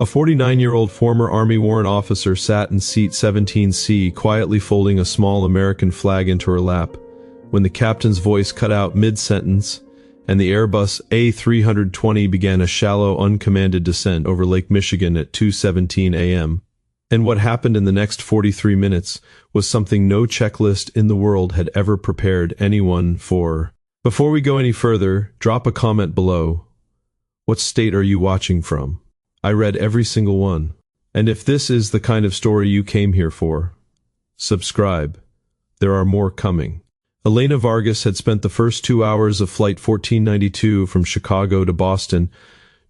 A 49-year-old former Army warrant officer sat in seat 17C, quietly folding a small American flag into her lap, when the captain's voice cut out mid-sentence, and the Airbus A320 began a shallow, uncommanded descent over Lake Michigan at 2:17 a.m. And what happened in the next 43 minutes was something no checklist in the world had ever prepared anyone for. Before we go any further, drop a comment below. What state are you watching from? I read every single one. And if this is the kind of story you came here for, subscribe. There are more coming. Elena Vargas had spent the first 2 hours of Flight 1492 from Chicago to Boston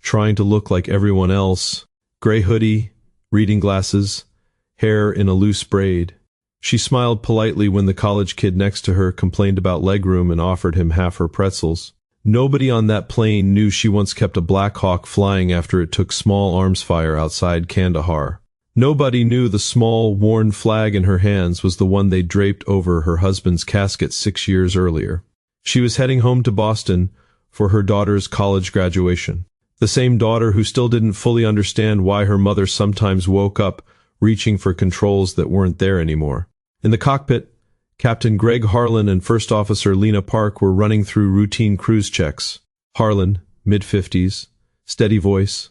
trying to look like everyone else. Gray hoodie, reading glasses, hair in a loose braid. She smiled politely when the college kid next to her complained about legroom and offered him half her pretzels. Nobody on that plane knew she once kept a Black Hawk flying after it took small arms fire outside Kandahar. Nobody knew the small, worn flag in her hands was the one they draped over her husband's casket 6 years earlier. She was heading home to Boston for her daughter's college graduation. The same daughter who still didn't fully understand why her mother sometimes woke up reaching for controls that weren't there anymore. In the cockpit, Captain Greg Harlan and First Officer Lena Park were running through routine cruise checks. Harlan, mid-50s, steady voice,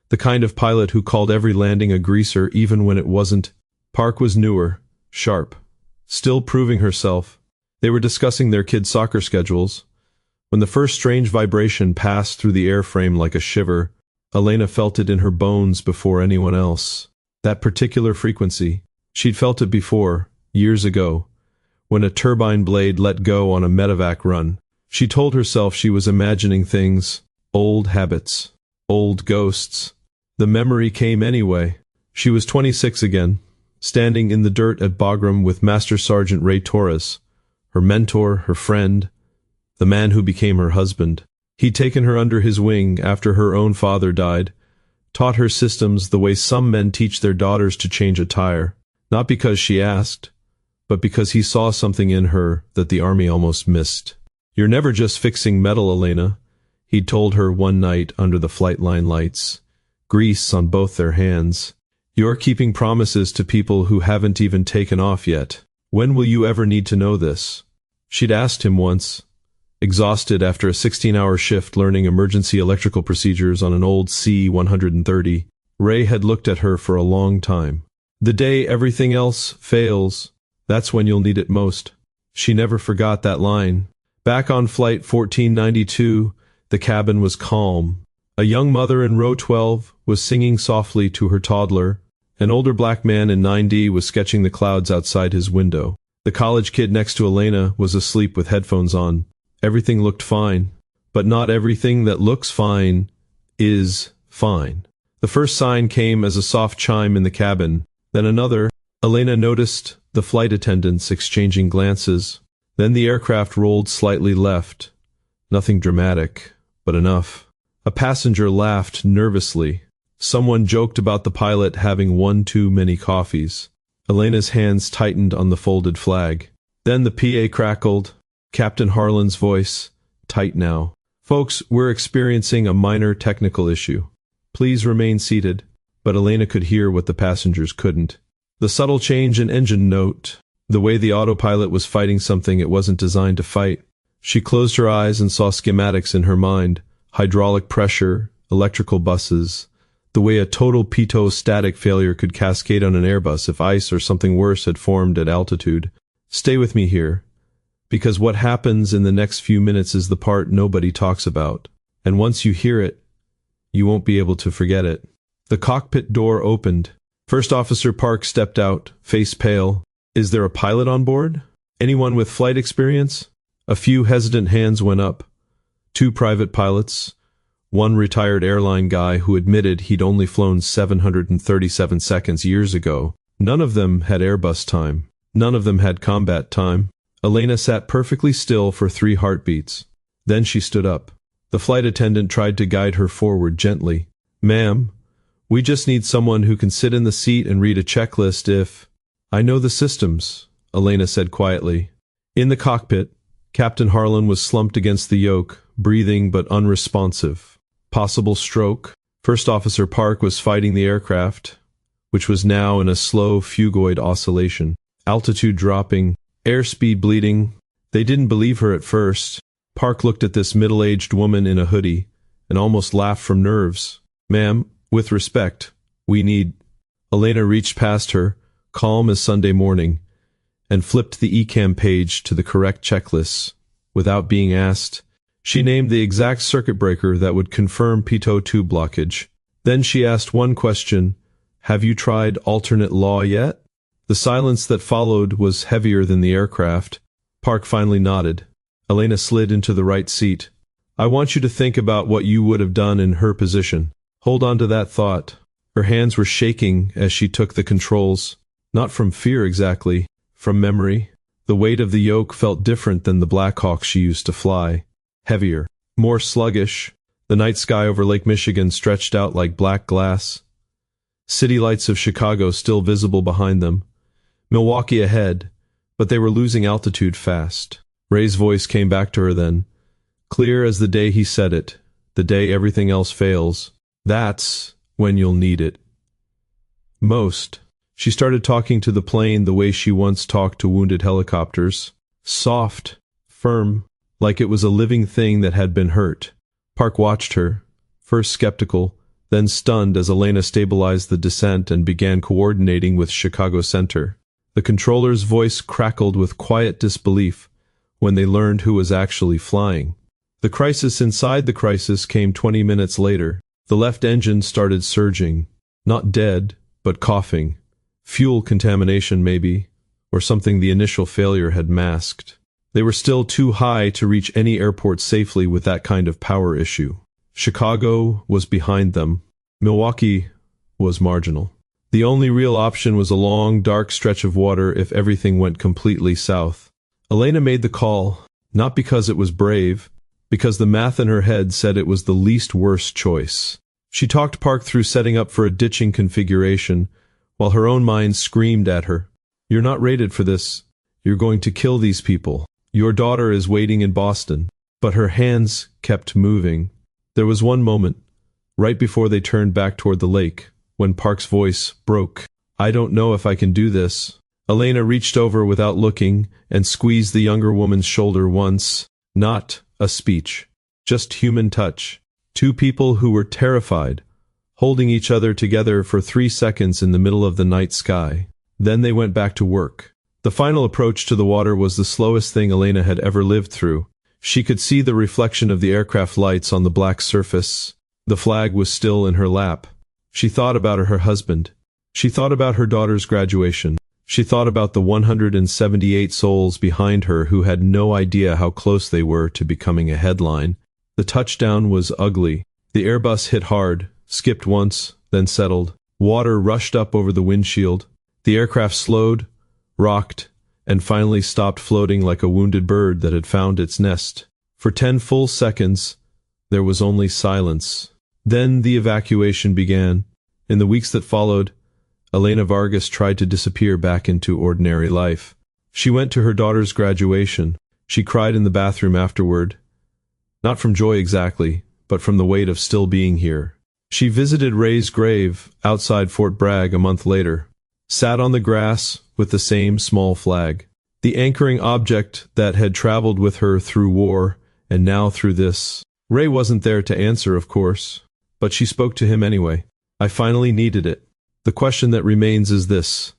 the kind of pilot who called every landing a greaser even when it wasn't. Park was newer, sharp, still proving herself. They were discussing their kids' soccer schedules. When the first strange vibration passed through the airframe like a shiver, Elena felt it in her bones before anyone else. That particular frequency, she'd felt it before, years ago, when a turbine blade let go on a medevac run. She told herself she was imagining things, old habits, old ghosts. The memory came anyway. She was 26 again, standing in the dirt at Bagram with Master Sergeant Ray Torres, her mentor, her friend, the man who became her husband. He'd taken her under his wing after her own father died, taught her systems the way some men teach their daughters to change a tire, not because she asked, but because he saw something in her that the Army almost missed. "You're never just fixing metal, Elena," he'd told her one night under the flight line lights, grease on both their hands. "You're keeping promises to people who haven't even taken off yet. When will you ever need to know this?" She'd asked him once, exhausted after a 16-hour shift learning emergency electrical procedures on an old C-130. Ray had looked at her for a long time. "The day everything else fails, that's when you'll need it most." She never forgot that line. Back on Flight 1492, the cabin was calm. A young mother in row 12 was singing softly to her toddler. An older black man in 9D was sketching the clouds outside his window. The college kid next to Elena was asleep with headphones on. Everything looked fine, but not everything that looks fine is fine. The first sign came as a soft chime in the cabin, then another. Elena noticed the flight attendants exchanging glances. Then the aircraft rolled slightly left. Nothing dramatic, but enough. A passenger laughed nervously. Someone joked about the pilot having one too many coffees. Elena's hands tightened on the folded flag. Then the PA crackled. Captain Harlan's voice, tight now. "Folks, we're experiencing a minor technical issue. Please remain seated." But Elena could hear what the passengers couldn't. The subtle change in engine note, the way the autopilot was fighting something it wasn't designed to fight. She closed her eyes and saw schematics in her mind. Hydraulic pressure, electrical buses, the way a total pitot static failure could cascade on an Airbus if ice or something worse had formed at altitude. Stay with me here, because what happens in the next few minutes is the part nobody talks about. And once you hear it, you won't be able to forget it. The cockpit door opened. First Officer Park stepped out, face pale. "Is there a pilot on board? Anyone with flight experience?" A few hesitant hands went up. 2 private pilots, 1 retired airline guy who admitted he'd only flown 737 seconds years ago. None of them had Airbus time. None of them had combat time. Elena sat perfectly still for 3 heartbeats. Then she stood up. The flight attendant tried to guide her forward gently. "Ma'am, we just need someone who can sit in the seat and read a checklist if—" "I know the systems," Elena said quietly. In the cockpit, Captain Harlan was slumped against the yoke, breathing but unresponsive. Possible stroke? First Officer Park was fighting the aircraft, which was now in a slow phugoid oscillation. Altitude dropping, airspeed bleeding. They didn't believe her at first. Park looked at this middle-aged woman in a hoodie and almost laughed from nerves. "Ma'am, with respect, we need—" Elena reached past her, calm as Sunday morning, and flipped the ECAM page to the correct checklists. Without being asked, she named the exact circuit breaker that would confirm pitot 2 blockage. Then she asked one question: "Have you tried alternate law yet?" The silence that followed was heavier than the aircraft. Park finally nodded. Elena slid into the right seat. "I want you to think about what you would have done in her position. Hold on to that thought." Her hands were shaking as she took the controls. Not from fear exactly, from memory. The weight of the yoke felt different than the Black Hawk she used to fly. Heavier, more sluggish. The night sky over Lake Michigan stretched out like black glass. City lights of Chicago still visible behind them. Milwaukee ahead, but they were losing altitude fast. Ray's voice came back to her then, clear as the day he said it, the day everything else fails. "That's when you'll need it most." She started talking to the plane the way she once talked to wounded helicopters. Soft, firm, like it was a living thing that had been hurt. Park watched her, first skeptical, then stunned as Elena stabilized the descent and began coordinating with Chicago Center. The controller's voice crackled with quiet disbelief when they learned who was actually flying. The crisis inside the crisis came 20 minutes later. The left engine started surging. Not dead, but coughing. Fuel contamination maybe, or something the initial failure had masked. They were still too high to reach any airport safely with that kind of power issue. Chicago was behind them. Milwaukee was marginal. The only real option was a long, dark stretch of water if everything went completely south. Elena made the call, not because it was brave, because the math in her head said it was the least worst choice. She talked Park through setting up for a ditching configuration, while her own mind screamed at her. "You're not rated for this. You're going to kill these people. Your daughter is waiting in Boston." But her hands kept moving. There was one moment, right before they turned back toward the lake, when Park's voice broke. "I don't know if I can do this." Elena reached over without looking and squeezed the younger woman's shoulder once. Not a speech, just human touch. Two people who were terrified, holding each other together for 3 seconds in the middle of the night sky. Then they went back to work. The final approach to the water was the slowest thing Elena had ever lived through. She could see the reflection of the aircraft lights on the black surface. The flag was still in her lap. She thought about her husband. She thought about her daughter's graduation. She thought about the 178 souls behind her who had no idea how close they were to becoming a headline. The touchdown was ugly. The Airbus hit hard, skipped once, then settled. Water rushed up over the windshield. The aircraft slowed, rocked, and finally stopped floating like a wounded bird that had found its nest. For 10 full seconds, there was only silence. Then the evacuation began. In the weeks that followed, Elena Vargas tried to disappear back into ordinary life. She went to her daughter's graduation. She cried in the bathroom afterward. Not from joy exactly, but from the weight of still being here. She visited Ray's grave outside Fort Bragg a month later. Sat on the grass with the same small flag. The anchoring object that had traveled with her through war and now through this. Ray wasn't there to answer, of course, but she spoke to him anyway. "I finally needed it. The question that remains is this.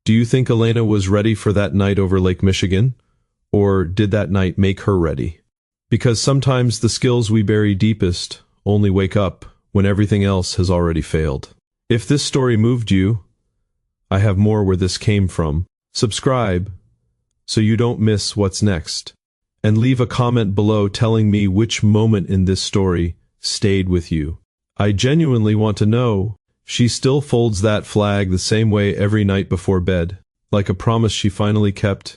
Do you think Elena was ready for that night over Lake Michigan? Or did that night make her ready? Because sometimes the skills we bury deepest only wake up when everything else has already failed." If this story moved you, I have more where this came from. Subscribe so you don't miss what's next. And leave a comment below telling me which moment in this story stayed with you. I genuinely want to know. She still folds that flag the same way every night before bed, like a promise she finally kept.